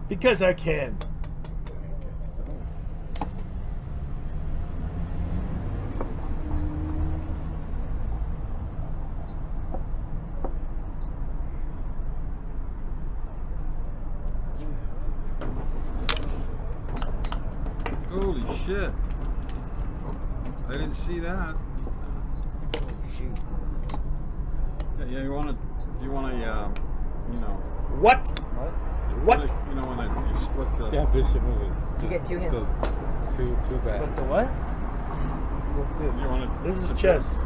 Because I can. Holy shit. I didn't see that. Oh, shoot. Yeah, you want a, you know. What? What? Like, you know, when you split the. Yeah, bishop moves. You get 2 hints. Too bad. What the what? What's this? You want This is chess.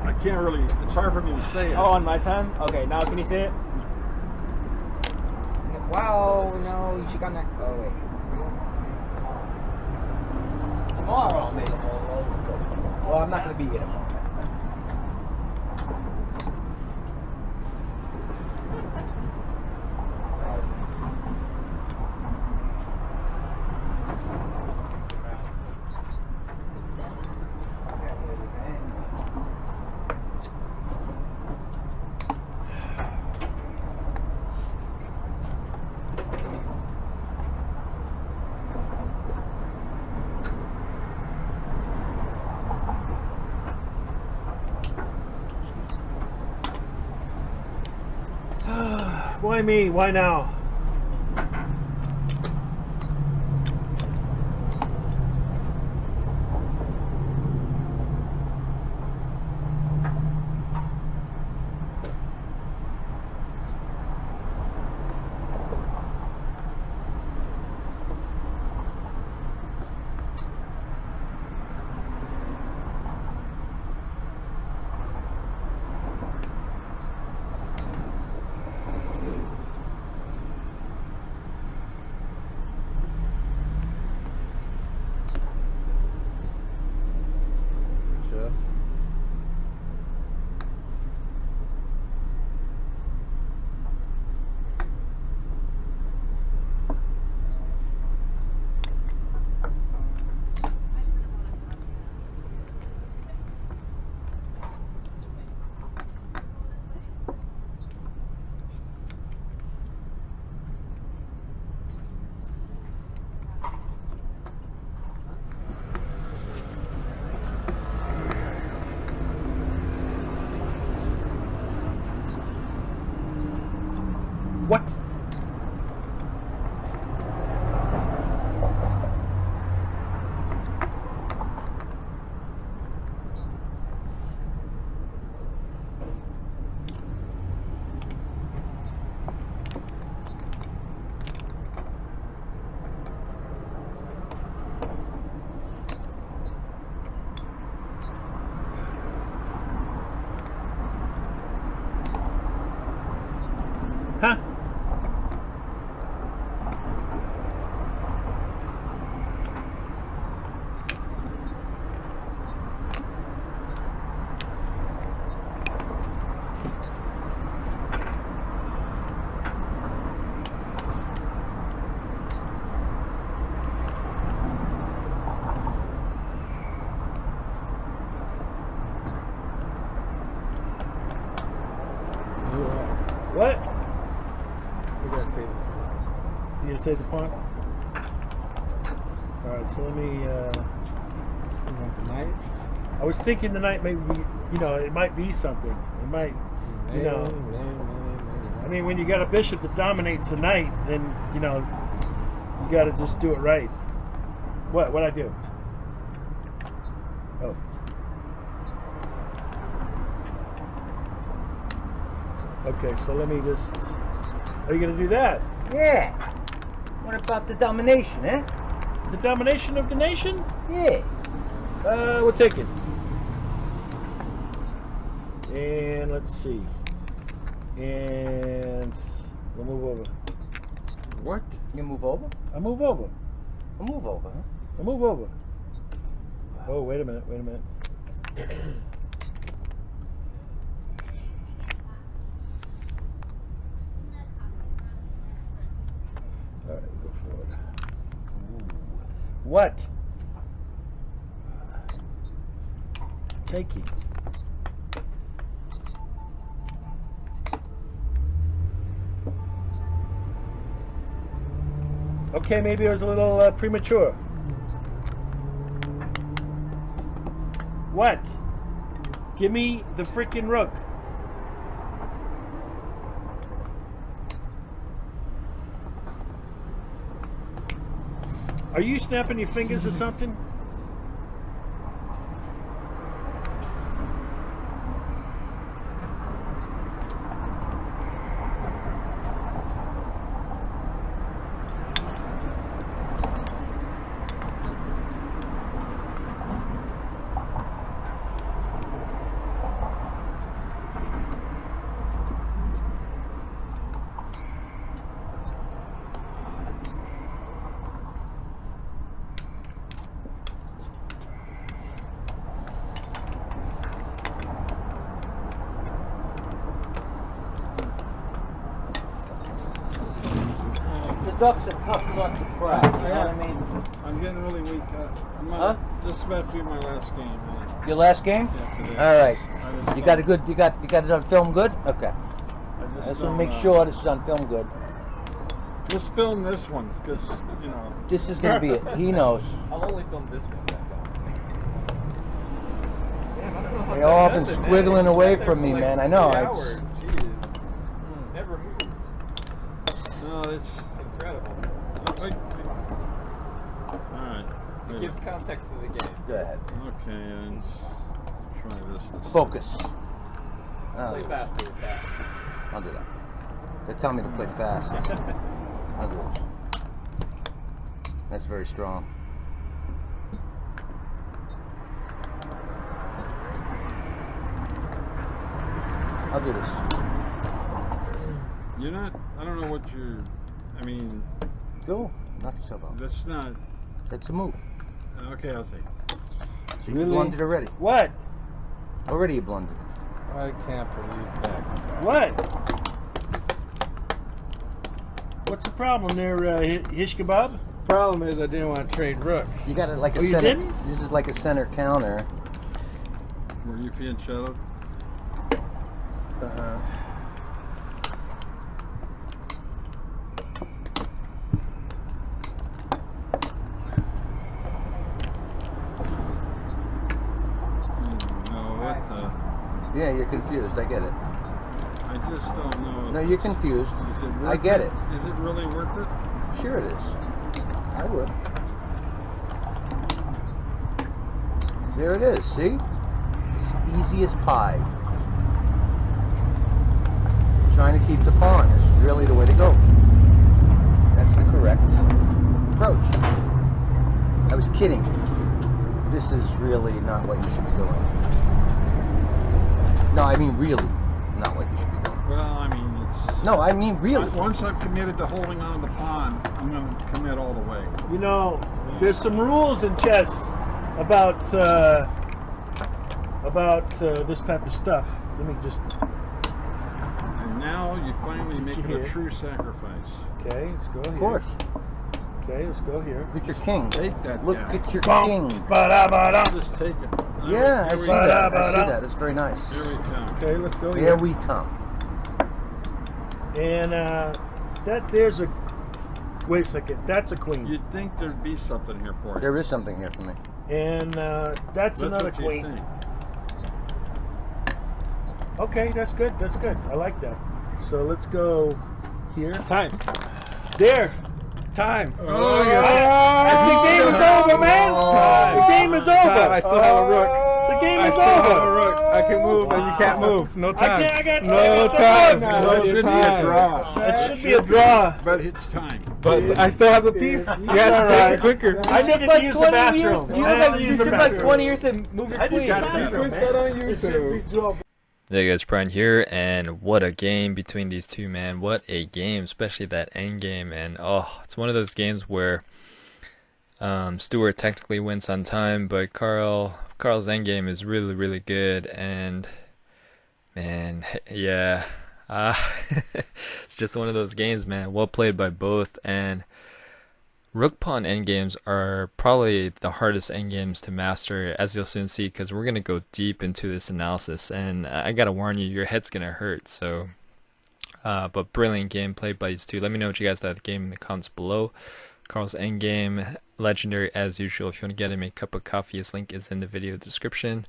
I can't really. It's hard for me to say it. Oh, on my time? Okay, now can you say it? Wow, no, you should got that. Oh, wait. Tomorrow, maybe. Well, I'm not going to be here tomorrow. Why me? Why now? What? Huh? What? We gotta say this one. You gonna say the pawn? Alright, so let me, You want the knight? I was thinking the knight maybe, it might be something. It might, you know. I mean, when you got a bishop that dominates the knight, then, you gotta just do it right. What'd I do? Oh. Okay, so let me just, are you gonna do that? Yeah. What about the domination, eh? The domination of the nation? Yeah. We'll take it. And let's see. And we'll move over. What? You move over? I move over. I'll move over, huh? I move over. Oh, wait a minute. All right, go forward. What? Taking. Okay, maybe it was a little premature. What? Give me the freaking rook. Are you snapping your fingers or something? The duck's a tough nut to crack. You know what I mean? I'm getting really weak. Huh? This is about to be my last game. Man. Your last game? Yeah, today. All right. I just You got a good. You got it on film good. Okay. I I just just want to don't, make sure this is on film good. Just film this one because This is gonna be it. He knows. I'll only film this one. Damn, I don't know how They that all does been it, man. squiggling He away sat there from for me, like man. I know. 3 It's- hours. Jeez. Never moved. No, it's It's incredible. all right. It gives context to the game. Go ahead. Okay, and try this. Focus. Play fast, do it fast. I'll do that. They tell me to play fast. I'll do it. That's very strong. I'll do this. You're not. I don't know what you're. I mean, Go. Knock yourself out. that's not. That's a move. Okay, I'll take it. You blundered already. What? Already you blundered. I can't believe that. What? What's the problem there, Hish Kebab? Problem is, I didn't want to trade rooks. You got it like a Oh, you center. didn't? This is like a center counter. Were you being shadowed? Uh-huh. No, what the? Yeah, you're confused. I get it. I just don't know. No, you're confused. Is it worth I get it. Is it really worth it? Sure it is. I would. There it is. See? It's easy as pie. Trying to keep the pawn is really the way to go. That's the correct approach. I was kidding. This is really not what you should be doing. No, I mean really not what you should be doing. Well, I mean, it's. No, I mean really. Once I've committed to holding on to the pawn, I'm going to commit all the way. You know, there's some rules in chess about this type of stuff. Let me just. And now you finally make it here. a true sacrifice. Okay, let's go here. Of course. Okay, let's go here. Look at your king. Take that Look guy. at your Bum, king. ba-da-ba-da. Just take it. Yeah, I Here see we that. I Ba-da-ba-da. see that. It's very nice. Here we come. Okay, let's go Here here. we come. And there's a. Wait a second. That's a queen. You'd think there'd be something here for you. There is something here for me. And that's That's another what you queen. think. Okay, that's good. That's good. I like that. So let's go here. Time. There. Time. Oh, The game is over, man. The game is Time. I over. still have a rook. The game I is still have a over. rook. I can move, and you can't move. No time. I got no the time. rook. No That should be a time. draw. That should be a draw. But it's time. But I still have the piece. You have to take it quicker. I needed to use the bathroom. You took like 20 years to move your I just queen. got the bathroom, man. on YouTube. Hey guys, Brian here, and what a game between these two, man. What a game, especially that end game. And oh, it's one of those games where Stewart technically wins on time, but Carl's end game is really, really good. And man, yeah, it's just one of those games, man. Well played by both. And Rook Pawn endgames are probably the hardest endgames to master, as you'll soon see, because we're going to go deep into this analysis, and I got to warn you, your head's going to hurt. So, but brilliant game played by these two. Let me know what you guys thought of the game in the comments below. Carl's Endgame, legendary as usual. If you want to get him a cup of coffee, his link is in the video description.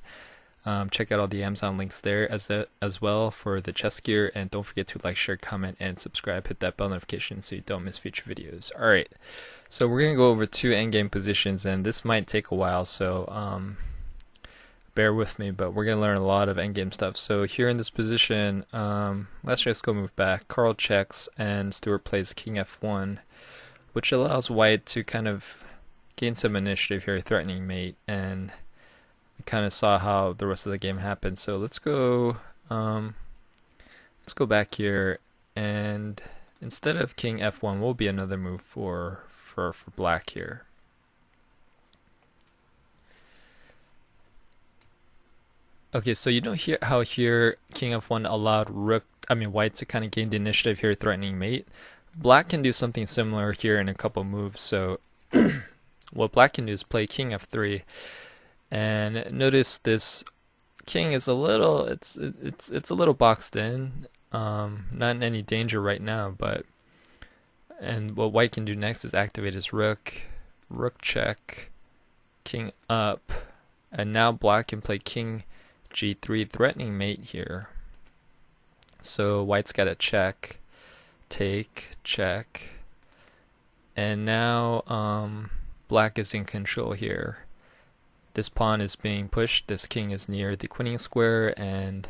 Check out all the Amazon links there as well for the chess gear, and don't forget to like, share, comment, and subscribe. Hit that bell notification so you don't miss future videos. Alright, so we're going to go over 2 endgame positions, and this might take a while, so bear with me, but we're going to learn a lot of endgame stuff. So here in this position, let's just go move back. Carl checks, and Stewart plays king f1, which allows white to kind of gain some initiative here, threatening mate, and we kind of saw how the rest of the game happened. So let's go back here, and instead of king f1 will be another move for black here. Okay, so you know how here king f1 allowed white to kind of gain the initiative here, threatening mate. Black can do something similar here in a couple moves. So what black can do is play king f3. And notice this king is a little, it's a little boxed in, not in any danger right now, and what white can do next is activate his rook check, king up, and now black can play king g3, threatening mate here. So white's got a check, take, check, and now black is in control here. This pawn is being pushed, this king is near the queening square, and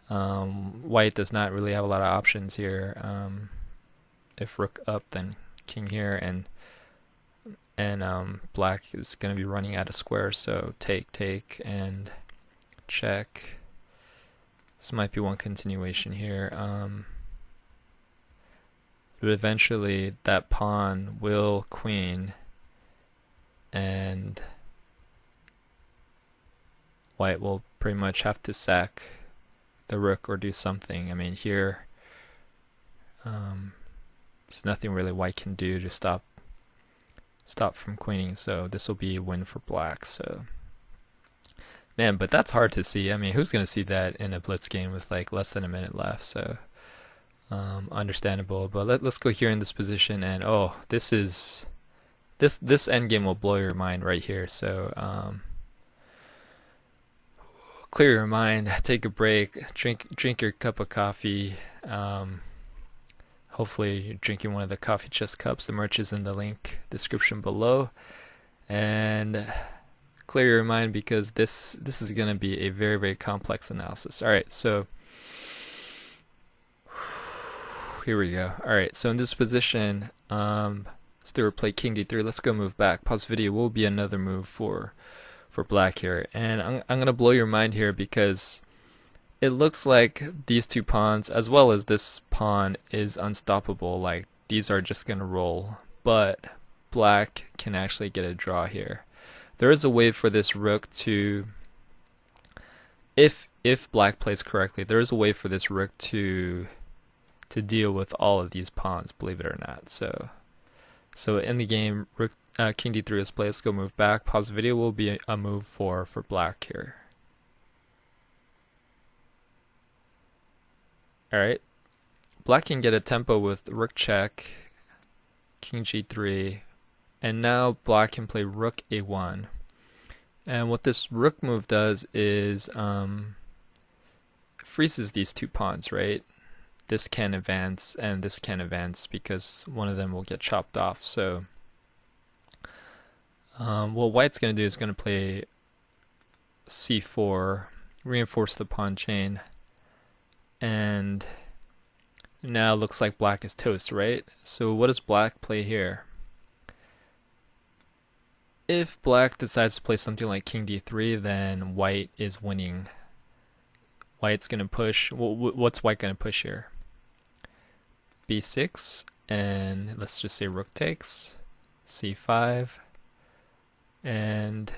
white does not really have a lot of options here. If rook up, then king here, and black is going to be running out of squares, so take, and check. This might be one continuation here. But eventually that pawn will queen, and white will pretty much have to sack the rook or do something. I mean, here there's nothing really white can do to stop from queening, so this will be a win for black. So man, but that's hard to see. I mean, who's gonna see that in a blitz game with like less than a minute left? So understandable. But let's go here in this position, and oh, this endgame will blow your mind right here. So clear your mind, take a break, drink your cup of coffee. Hopefully you're drinking one of the coffee chest cups. The merch is in the link description below, and clear your mind, because this is going to be a very, very complex analysis. All right, so here we go. All right, so in this position, Stewart played king d3. Let's go move back. Pause video. Will be another move for black here, and I'm gonna blow your mind here, because it looks like these 2 pawns as well as this pawn is unstoppable. Like, these are just gonna roll, but black can actually get a draw here. There is a way for this rook to, if black plays correctly, there is a way for this rook to deal with all of these pawns, believe it or not. So in the game, rook king d3 is played. Let's go move back. Pause the video. Will be a move for black here. Alright, black can get a tempo with rook check, king g3, and now black can play rook a1. And what this rook move does is freezes these 2 pawns, right? This can advance and this can advance, because one of them will get chopped off. So what white's going to do is going to play c4, reinforce the pawn chain, and now it looks like black is toast, right? So what does black play here? If black decides to play something like king d3, then white is winning. White's going to push. What's white going to push here? b6, and let's just say rook takes, c5, and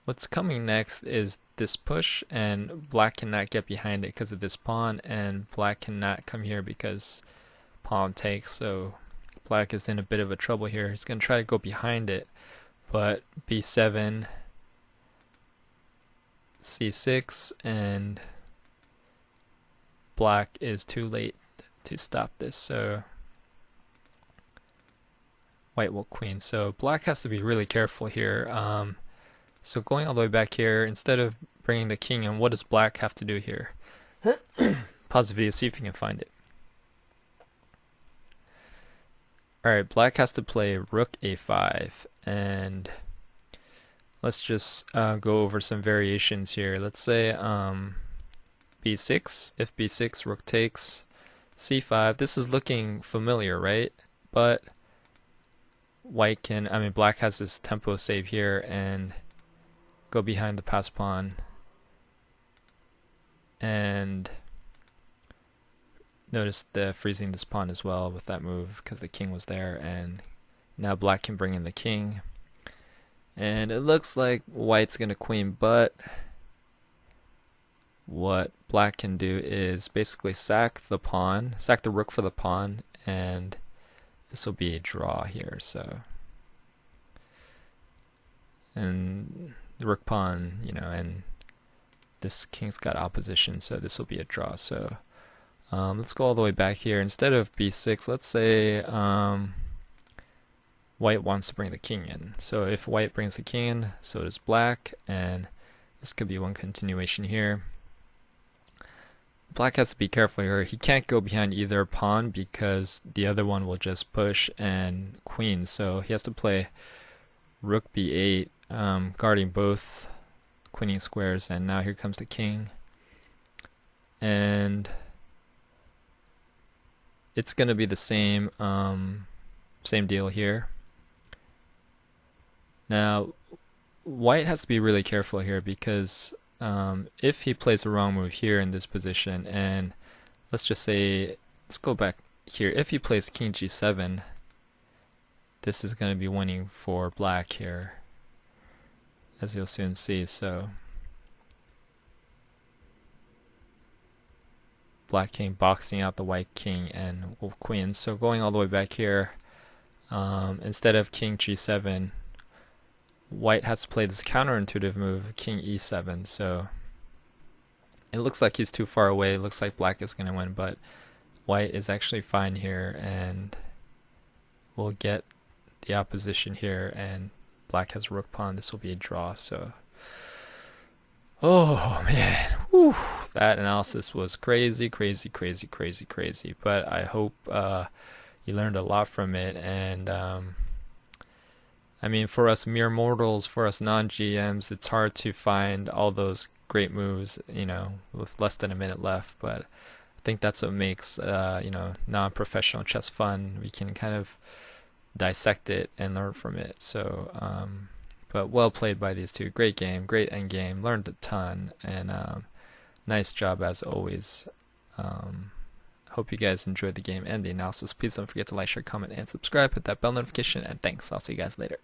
what's coming next is this push, and black cannot get behind it because of this pawn, and black cannot come here because pawn takes. So black is in a bit of a trouble here. He's going to try to go behind it, but b7, c6, and black is too late to stop this. So white will queen. So black has to be really careful here. So going all the way back here, instead of bringing the king in, what does black have to do here? Pause the video, see if you can find it. Alright, black has to play rook a5, and let's just go over some variations here. Let's say b6, if b6, rook takes, c5. This is looking familiar, right? But white can, I mean black has this tempo save here and go behind the pass pawn. And notice the freezing this pawn as well with that move because the king was there, and now black can bring in the king. And it looks like white's gonna queen, but what black can do is basically sack the pawn, sack the rook for the pawn, and this will be a draw here. So, and the rook pawn, you know, and this king's got opposition, so this will be a draw. So let's go all the way back here. Instead of b6, let's say white wants to bring the king in. So if white brings the king in, so does black, and this could be one continuation here. Black has to be careful here. He can't go behind either pawn because the other one will just push and queen. So he has to play rook b8, guarding both queening squares. And now here comes the king. And it's going to be the same deal here. Now, white has to be really careful here because if he plays the wrong move here in this position, and let's just say, let's go back here. If he plays king g7, this is going to be winning for black here, as you'll soon see. So black king boxing out the white king and wolf queen. So going all the way back here, instead of king g7, white has to play this counterintuitive move, king e7. So it looks like he's too far away. It looks like black is going to win, but white is actually fine here, and we'll get the opposition here, and black has rook pawn. This will be a draw. So, oh man, whew, that analysis was crazy. But I hope you learned a lot from it, and I mean, for us mere mortals, for us non-GMs, it's hard to find all those great moves, you know, with less than a minute left. But I think that's what makes, you know, non-professional chess fun. We can kind of dissect it and learn from it. So, but well played by these two. Great game, great end game. Learned a ton, and nice job as always. Hope you guys enjoyed the game and the analysis. Please don't forget to like, share, comment, and subscribe. Hit that bell notification, and thanks. I'll see you guys later.